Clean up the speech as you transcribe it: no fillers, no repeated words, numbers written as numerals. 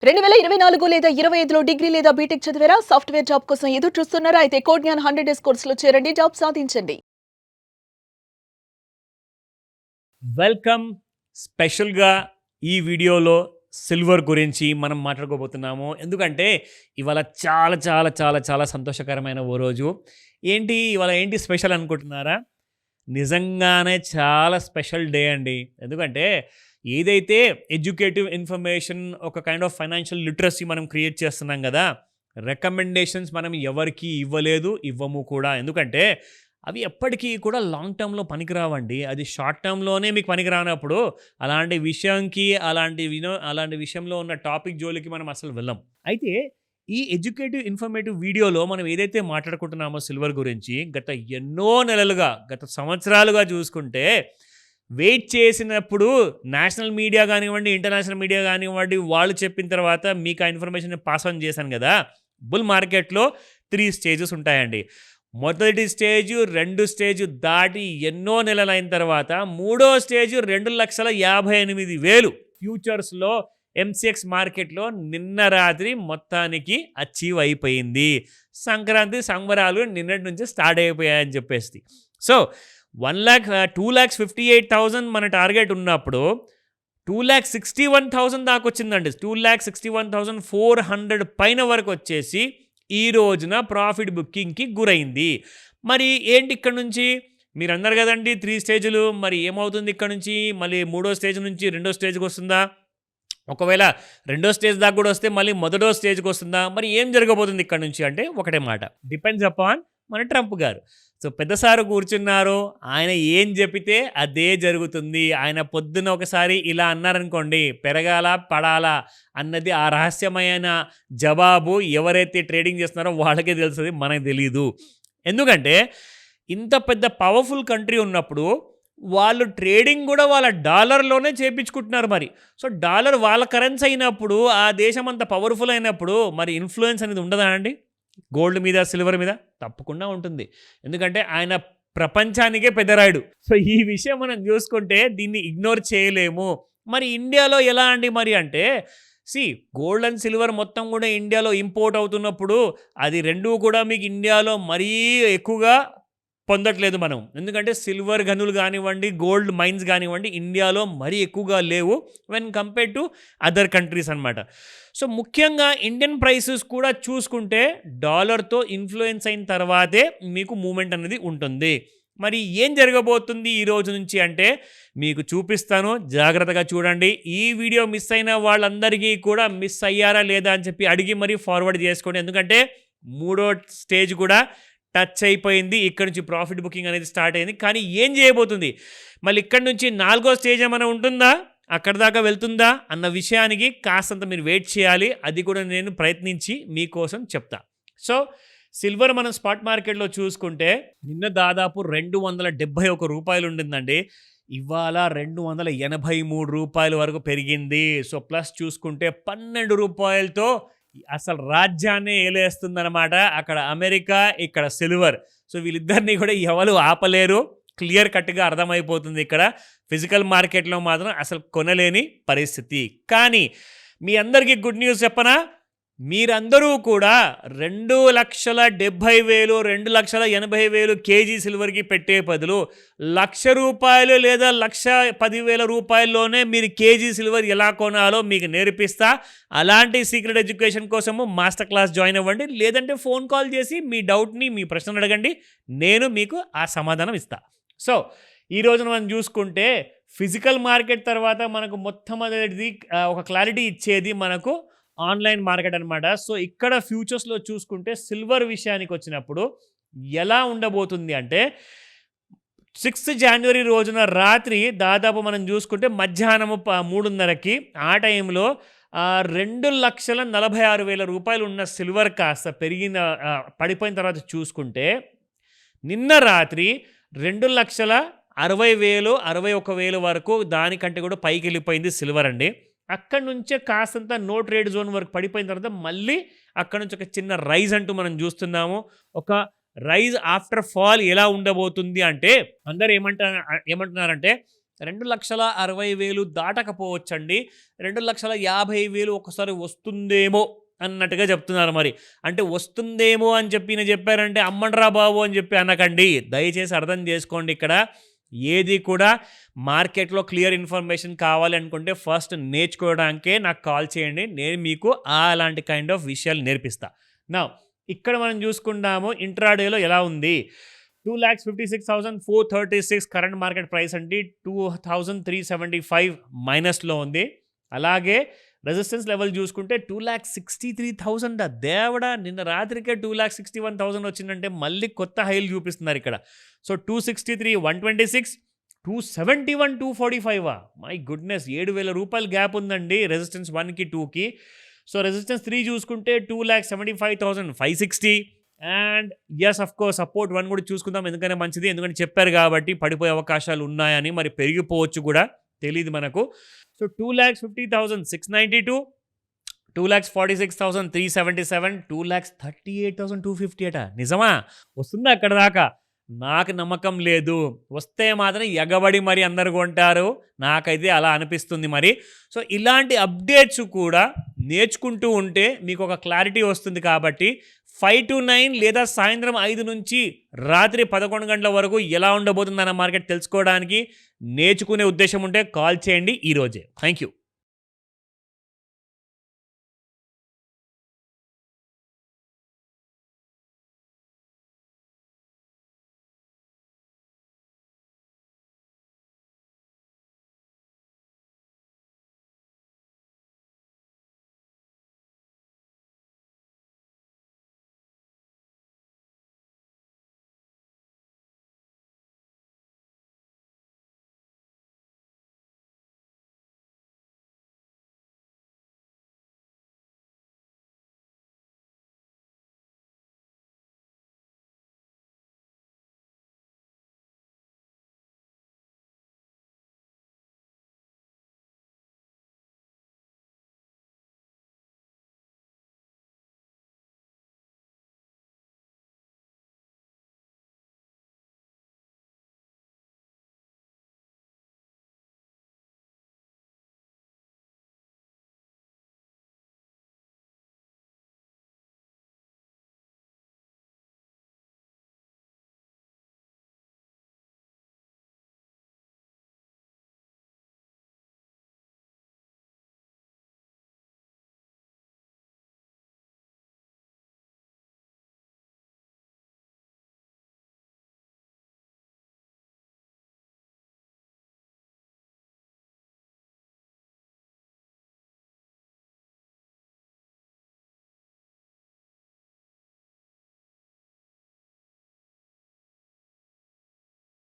2024 లేదా 25లో డిగ్రీ లేదా బీటెక్ చదివారా? సాఫ్ట్‌వేర్ జాబ్ కోసం ఎదురు చూస్తున్నారా? అయితే కోడ్ జ్ఞాన్ 100 డేస్ కోర్సులో చేరండి. జాబ్ సాధించండి. వెల్కమ్. స్పెషల్‌గా ఈ వీడియోలో సిల్వర్ గురించి మనం మాట్లాడుకోబోతున్నాము. ఎందుకంటే ఇవాళ చాలా చాలా చాలా చాలా సంతోషకరమైన ఓ రోజు. ఇవాళ ఏంటి స్పెషల్ అనుకుంటున్నారా? నిజంగానే చాలా స్పెషల్ డే అండి. ఎందుకంటే ఏదైతే ఎడ్యుకేటివ్ ఇన్ఫర్మేషన్ ఒక కైండ్ ఆఫ్ ఫైనాన్షియల్ లిటరసీ మనం క్రియేట్ చేస్తున్నాం కదా! రికమెండేషన్స్ మనం ఎవరికీ ఇవ్వలేదు, ఇవ్వము కూడా. ఎందుకంటే అవి ఎప్పటికీ కూడా లాంగ్ టర్మ్‌లో పనికిరావండి. అది షార్ట్ టర్మ్‌లోనే మీకు పనికిరానప్పుడు అలాంటి విషయంలో ఉన్న టాపిక్ జోలికి మనం అసలు వెళ్ళం. అయితే ఈ ఎడ్యుకేటివ్, ఇన్ఫర్మేటివ్ వీడియోలో మనం ఏదైతే మాట్లాడుకుంటున్నామో సిల్వర్ గురించి ఎన్నో నెలలుగా, గత సంవత్సరాలుగా చూసుకుంటే వెయిట్ చేసినప్పుడు నేషనల్ మీడియా గానివ్వండి, ఇంటర్నేషనల్ మీడియా గానివ్వండి, వాళ్ళు చెప్పిన తర్వాత మీకు ఆ ఇన్ఫర్మేషన్‌ని పాస్ ఆన్ చేశాను గదా! బుల్ మార్కెట్‌లో 3 స్టేజెస్ ఉంటాయండి. మొదటి స్టేజు, 2 స్టేజు దాటి ఎన్నో నెలలైన తర్వాత మూడో స్టేజు 2,58,000 ఫ్యూచర్స్‌లో ఎంసీఎక్స్ మార్కెట్‌లో నిన్న రాత్రి మొత్తానికి అచీవ్ అయిపోయింది. సంక్రాంతి సంబరాలు నిన్నటి నుంచే స్టార్ట్ అయిపోయాయని చెప్పేసి. సో, 2,58,000 మన టార్గెట్ ఉన్నప్పుడు 2,61,000 దాకొచ్చిందండి. 2,61,400 పైన వరకు వచ్చేసి ఈ రోజున ప్రాఫిట్ బుకింగ్‌కి గురైంది. మరి ఏంటి ఇక్కడ నుంచి? మీరన్నారు గదండీ 3 స్టేజ్‌లు. మరి ఏమవుతుంది ఇక్కడ నుంచి? మళ్ళీ మూడో స్టేజ్ నుంచి రెండో స్టేజ్‌కొస్తుందా? ఒకవేళ రెండో స్టేజ్ దాకా గూడా వస్తే మళ్ళీ మొదటో స్టేజ్‌కొస్తుందా? మరి ఏం జరగబోతుంది ఇక్కడ నుంచి అంటే ఒకటే మాట. డిపెండ్స్ అపాన్ మన ట్రంప్ గారు. సో, పెద్ద సారు కూర్చున్నారు. ఆయన ఏం జెపితే అదే జరుగుతుంది. ఆయన పొద్దున్న ఒకసారి ఇలా అన్నారనుకోండి, పెరగాలా, పడాలా అన్నది ఆ రహస్యమైన జవాబు ఎవరైతే ట్రేడింగ్ చేస్తున్నారో వాళ్ళకే తెలుస్తది. మనకు తెలీదు. ఎందుకంటే ఇంత పెద్ద పవర్‌ఫుల్ కంట్రీ ఉన్నప్పుడు వాళ్ళు ట్రేడింగ్ గూడా వాళ్ళ డాలర్‌లోనే చేపించుకుంటున్నారు మరి. సో, డాలర్ వాళ్ళ కరెన్సీ అయినప్పుడు, ఆ దేశం అంత పవర్‌ఫుల్ అయినప్పుడు మరి ఇన్‌ఫ్లూయెన్స్ అనేది ఉండదా అండి? గోల్డ్ మీద, సిల్వర్ మీద? తప్పకుండా ఉంటుంది. ఎందుకంటే ఆయన ప్రపంచానికే పెద్దరాయుడు. సో, ఈ విషయం మనం చూసుకుంటే దీన్ని ఇగ్నోర్ చేయలేము. మరి ఇండియాలో ఎలా అండి మరి అంటే, గోల్డ్ అండ్ సిల్వర్ మొత్తం కూడా ఇండియాలో ఇంపోర్ట్ అవుతున్నప్పుడు అది రెండూ కూడా మీకు ఇండియాలో మరీ ఎక్కువగా పొందట్లేదు మనం. ఎందుకంటే సిల్వర్ గనులు గానివ్వండి, గోల్డ్ మైన్స్ గానివ్వండి, ఇండియాలో మరీ ఎక్కువగా లేవు when compared to other countries అనమాట. సో, ముఖ్యంగా ఇండియన్ ప్రైసెస్ కూడా చూసుకుంటే డాలర్‌తో ఇన్‌ఫ్లూయెన్స్ అయిన తర్వాతే మీకు మూవ్‌మెంట్ అనేది ఉంటుంది. మరి ఏం జరగబోతుంది ఈ రోజు నుంచి అంటే మీకు చూపిస్తాను. జాగ్రత్తగా చూడండి. ఈ వీడియో మిస్ అయిన వాళ్ళందరికీ కూడా మిస్ అయ్యారా లేదా అని చెప్పి అడిగి మరీ ఫార్వర్డ్ చేసుకోండి. ఎందుకంటే మూడో స్టేజ్ కూడా టచ్ అయిపోయింది. ఇక్కడ నుంచి ప్రాఫిట్ బుకింగ్ అనేది స్టార్ట్ అయింది. కానీ ఏం చేయబోతుంది? మళ్ళీ ఇక్కడి నుంచి నాలుగో స్టేజ్ ఏమైనా ఉంటుందా? అక్కడి దాకా వెళ్తుందా? అన్న విషయానికి కాస్తంత మీరు వెయిట్ చేయాలి. అది కూడా నేను ప్రయత్నించి మీకోసం చెప్తా. సో, సిల్వర్ మనం స్పాట్ మార్కెట్‌లో చూసుకుంటే నిన్న దాదాపు రూ. 271 ఉండిందండి. ఇవాళ రూ. 283 వరకు పెరిగింది. సో, ప్లస్ చూసుకుంటే రూ. 12తో అసలు రాజ్యాన్నే ఏలేస్తుందనమాట. అక్కడ అమెరికా, ఇక్కడ సిల్వర్. సో, వీళ్ళిద్దరిని కూడా ఎవరు ఆపలేరు. క్లియర్ కట్‌గా అర్థమైపోతుంది ఇక్కడ. ఫిజికల్ మార్కెట్‌లో మాత్రం అసలు కొనలేని పరిస్థితి. కానీ మీ అందరికీ గుడ్ న్యూస్ చెప్పనా? మీరందరూ కూడా 2,70,000, 2,80,000 కేజీ సిల్వర్‌కి పెట్టే బదులు రూ. 1,00,000 లేదా రూ. 1,10,000లోనే మీరు కేజీ సిల్వర్ ఎలా కొనాలో మీకు నేర్పిస్తా. అలాంటి సీక్రెట్ ఎడ్యుకేషన్ కోసము మాస్టర్ క్లాస్ జాయిన్ అవ్వండి. లేదంటే ఫోన్ కాల్ చేసి మీ డౌట్‌ని, మీ ప్రశ్నలు అడగండి. నేను మీకు ఆ సమాధానం ఇస్తా. సో, ఈ రోజున మనం చూసుకుంటే ఫిజికల్ మార్కెట్ తర్వాత మనకు మొట్టమొదటిది ఒక క్లారిటీ ఇచ్చేది మనకు ఆన్లైన్ మార్కెట్ అనమాట. సో, ఇక్కడ ఫ్యూచర్స్‌లో చూసుకుంటే సిల్వర్ విషయానికి వచ్చినప్పుడు ఎలా ఉండబోతుంది అంటే 6 జనవరి రోజున రాత్రి దాదాపు మనం చూసుకుంటే మధ్యాహ్నము 3:30కి ఆ టైంలో రూ. 2,46,000 ఉన్న సిల్వర్ కాస్త పడిపోయిన తర్వాత చూసుకుంటే నిన్న రాత్రి 2,60,000, 61,000 వరకు దానికంటే కూడా పైకి వెళ్ళిపోయింది సిల్వర్ అండి. అక్కడి నుంచే కాస్తంత నో ట్రేడ్ జోన్ వరకు పడిపోయిన తర్వాత మళ్ళీ అక్కడి నుంచి ఒక చిన్న రైజ్ అంటూ మనం చూస్తున్నాము. ఒక రైజ్ ఆఫ్టర్ ఫాల్ ఎలా ఉండబోతుంది అంటే అందరూ ఏమంటున్నారంటే 2,60,000 దాటకపోవచ్చండి. 2,50,000 ఒకసారి వస్తుందేమో అన్నట్టుగా చెప్తున్నారు మరి. అంటే వస్తుందేమో అని చెప్పి నేను చెప్పారంటే అమ్మండ్రా బాబు అని చెప్పి అనకండి. దయచేసి అర్థం చేసుకోండి. ఇక్కడ ఏది కూడా మార్కెట్లో క్లియర్ ఇన్ఫర్మేషన్ కావాలి అనుకుంటే ఫస్ట్ నేర్చుకోవడానికే నాకు కాల్ చేయండి. నేను మీకు అలాంటి కైండ్ ఆఫ్ విషయాలు నేర్పిస్తా. నా ఇక్కడ మనం చూసుకుందాము ఇంట్రాడేలో ఎలా ఉంది. 2,56,436 కరెంట్ మార్కెట్ ప్రైస్ అండి. 2,375 మైనస్లో ఉంది. అలాగే రెసిస్టెన్స్ లెవెల్ చూసుకుంటే 2,63,000 దేవుడా, నిన్న రాత్రికే 2,61,000 వచ్చిందంటే మళ్ళీ కొత్త హైలు చూపిస్తున్నారు ఇక్కడ. సో 263, 126, 271, 245. మై గుడ్నెస్, 7,000 రూపాయల గ్యాప్ ఉందండి రెసిస్టెన్స్ 1కి 2కి. సో రెసిస్టెన్స్ 3 చూసుకుంటే 2,75,560 and yes of course support 1 కూడా చూసుకుందాం. ఎందుకంటే మంచిది, ఎందుకంటే చెప్పారు కాబట్టి పడిపోయే అవకాశాలు ఉన్నాయని, మరి పెరిగిపోవచ్చు కూడా తెలియదు మనకు. సో 2,50,692, 2,46,377, 2,38,250 అట. నిజమా? వస్తుందా అక్కడ దాకా? నాకు నమ్మకం లేదు. వస్తే మాత్రం ఎగబడి మరి అందరు కొంటారు. నాకైతే అలా అనిపిస్తుంది మరి. సో ఇలాంటి అప్డేట్స్ కూడా నేర్చుకుంటూ ఉంటే మీకు ఒక క్లారిటీ వస్తుంది. కాబట్టి 5 to 9 లేదా సాయంత్రం 5 నుంచి రాత్రి 11 గంటల వరకు ఎలా ఉండబోతుందన్న మార్కెట్ తెలుసుకోవడానికి నేర్చుకునే ఉద్దేశం ఉంటే కాల్ చేయండి ఈరోజే. Thank you.